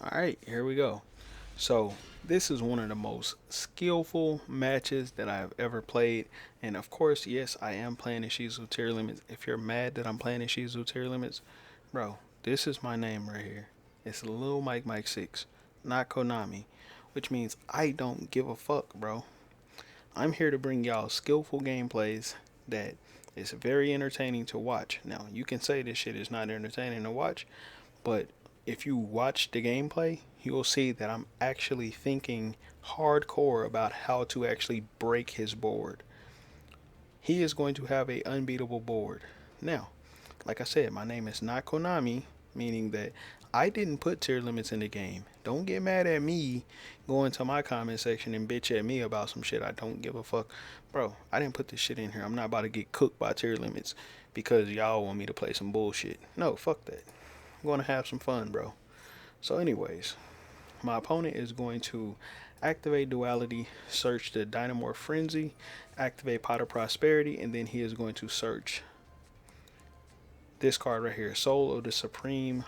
Alright, here we go. So, this is one of the most skillful matches that I've ever played. And of course, yes, I am playing in Shizu tier limits. If you're mad that I'm playing in Shizu tier limits, bro, this is my name right here. It's lilmikemikesix, not Konami. Which means I don't give a fuck, bro. I'm here to bring y'all skillful gameplays that is very entertaining to watch. Now, you can say this shit is not entertaining to watch, but if you watch the gameplay, you'll see that I'm actually thinking hardcore about how to actually break his board. He is going to have a unbeatable board. Now, like I said, my name is not Konami, meaning that I didn't put tier limits in the game. Don't get mad at me going to my comment section and bitch at me about some shit I don't give a fuck. Bro, I didn't put this shit in here. I'm not about to get cooked by tier limits because y'all want me to play some bullshit. No, fuck that. I'm going to have some fun, bro. So anyways, my opponent is going to activate Duality, search the Dinomorph Frenzy, activate Pot of Prosperity, and then he is going to search this card right here, Soul of the Supreme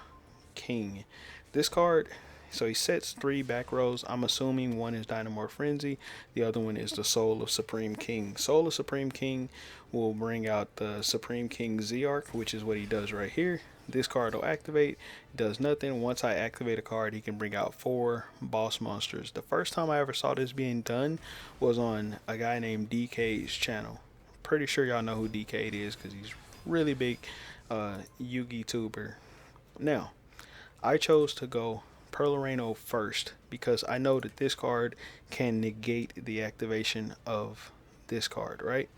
King. This card, so he sets 3 back rows. I'm assuming one is Dinomorph Frenzy, the other one is the Soul of Supreme King. Soul of Supreme King will bring out the Supreme King Z-Arc, which is what he does right here. This card will activate, does nothing. Once I activate a card, he can bring out 4 boss monsters. The first time I ever saw this being done was on a guy named DK's channel. Pretty sure y'all know who DK is because he's really big Yugi tuber. Now, I chose to go Perloreno first because I know that this card can negate the activation of this card, right?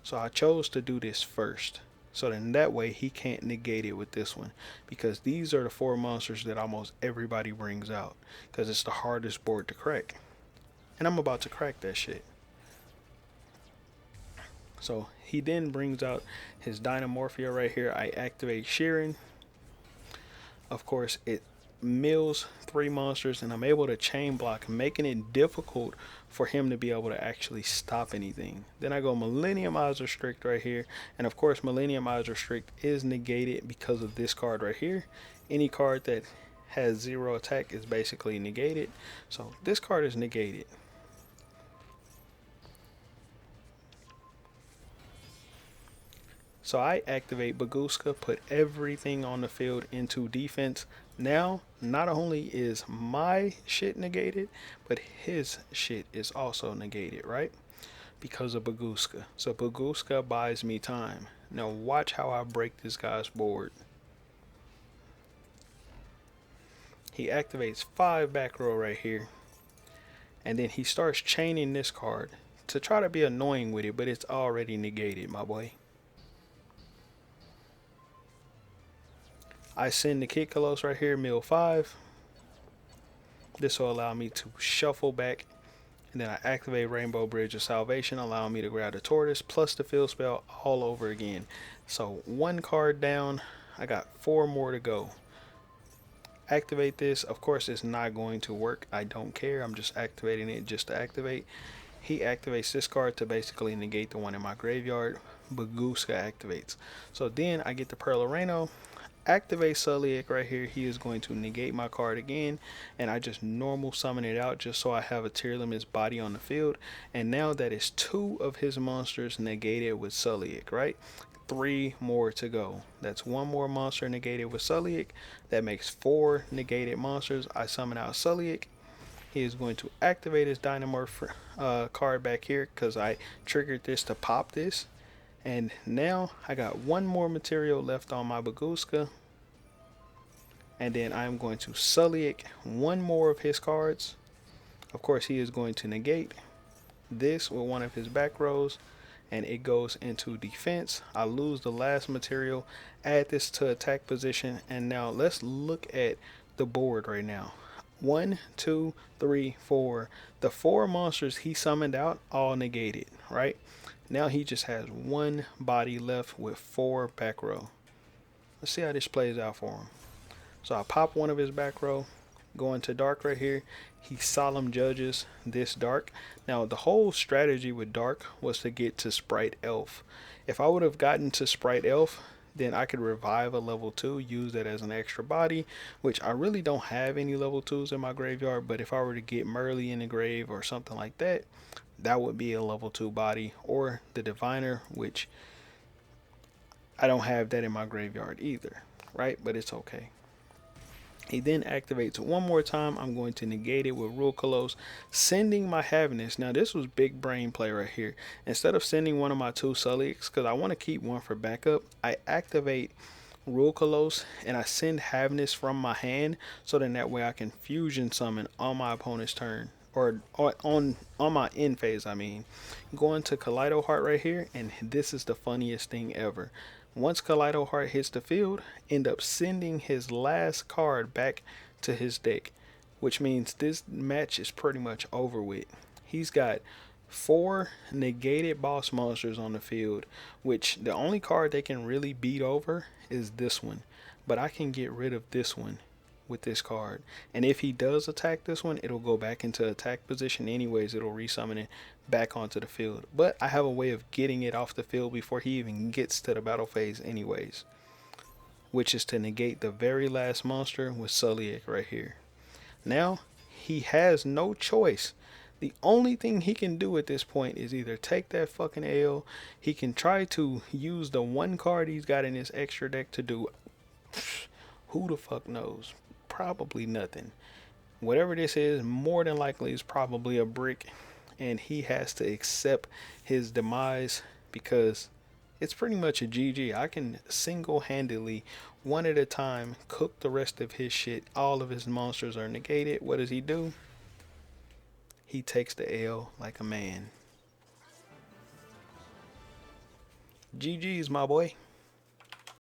So I chose to do this first. So then that way he can't negate it with this one. Because these are the 4 monsters that almost everybody brings out. Because it's the hardest board to crack. And I'm about to crack that shit. So he then brings out his Dinomorphia right here. I activate Sheeran. Of course, it mills 3 monsters and I'm able to chain block, making it difficult for him to be able to actually stop anything. Then I go Millenniumizer Strict right here, and of course Millenniumizer Strict is negated because of this card right here. Any card that has 0 attack is basically negated, so this card is negated. So I activate Baguska, put everything on the field into defense. Now, not only is my shit negated, but his shit is also negated, right? Because of Baguska. So Baguska buys me time. Now watch how I break this guy's board. He activates 5 back row right here. And then he starts chaining this card to try to be annoying with it, but it's already negated, my boy. I send the Kitkalos right here, mill 5. This will allow me to shuffle back. And then I activate Rainbow Bridge of Salvation, allowing me to grab the Tortoise plus the field spell all over again. So 1 card down, I got 4 more to go. Activate this. Of course, it's not going to work. I don't care. I'm just activating it just to activate. He activates this card to basically negate the one in my graveyard. Baguska activates. So then I get the Perloreno. Activate Suliak right here. He is going to negate my card again, and I just normal summon it out just so I have a tier limits body on the field. And now that is 2 of his monsters negated with Suliak, right? 3 more to go. That's 1 more monster negated with Suliak. That makes 4 negated monsters. I summon out Suliak. He is going to activate his Dinomorph card back here because I triggered this to pop this. And now I got 1 more material left on my Baguska. And then I'm going to Suliak 1 more of his cards. Of course, he is going to negate this with 1 of his back rows. And it goes into defense. I lose the last material. Add this to attack position. And now let's look at the board right now. 1, 2, 3, 4. The 4 monsters he summoned out all negated, right? Now he just has 1 body left with 4 back row. Let's see how this plays out for him. So I pop 1 of his back row, go into dark right here. He solemn judges this dark. Now the whole strategy with dark was to get to Sprite Elf. If I would have gotten to Sprite Elf, then I could revive a level 2, use that as an extra body, which I really don't have any level 2s in my graveyard, but if I were to get Merly in the grave or something like that, that would be a level 2 body, or the Diviner, which I don't have that in my graveyard either, right? But it's okay. He then activates one more time. I'm going to negate it with Rule Colossus, sending my Haviness. Now, this was big brain play right here. Instead of sending one of my 2 Sullies, because I want to keep one for backup, I activate Rule Colossus and I send Haviness from my hand, so then that way I can fusion summon on my opponent's turn. Or on my end phase, I mean. Going to Kaleido Heart right here, and this is the funniest thing ever. Once Kaleido Heart hits the field, end up sending his last card back to his deck, which means this match is pretty much over with. He's got 4 negated boss monsters on the field, which the only card they can really beat over is this one. But I can get rid of this one with this card. And if he does attack this one, it'll go back into attack position anyways. It'll resummon it back onto the field. But I have a way of getting it off the field before he even gets to the battle phase anyways, which is to negate the very last monster with Sulliek right here. Now, he has no choice. The only thing he can do at this point is either take that fucking L, he can try to use the one card he's got in his extra deck to do, who the fuck knows? Probably nothing. Whatever this is, more than likely is probably a brick, and he has to accept his demise because it's pretty much a GG. I can single-handedly, one at a time, cook the rest of his shit. All of his monsters are negated. What does he do? He takes the L like a man. GG's, my boy.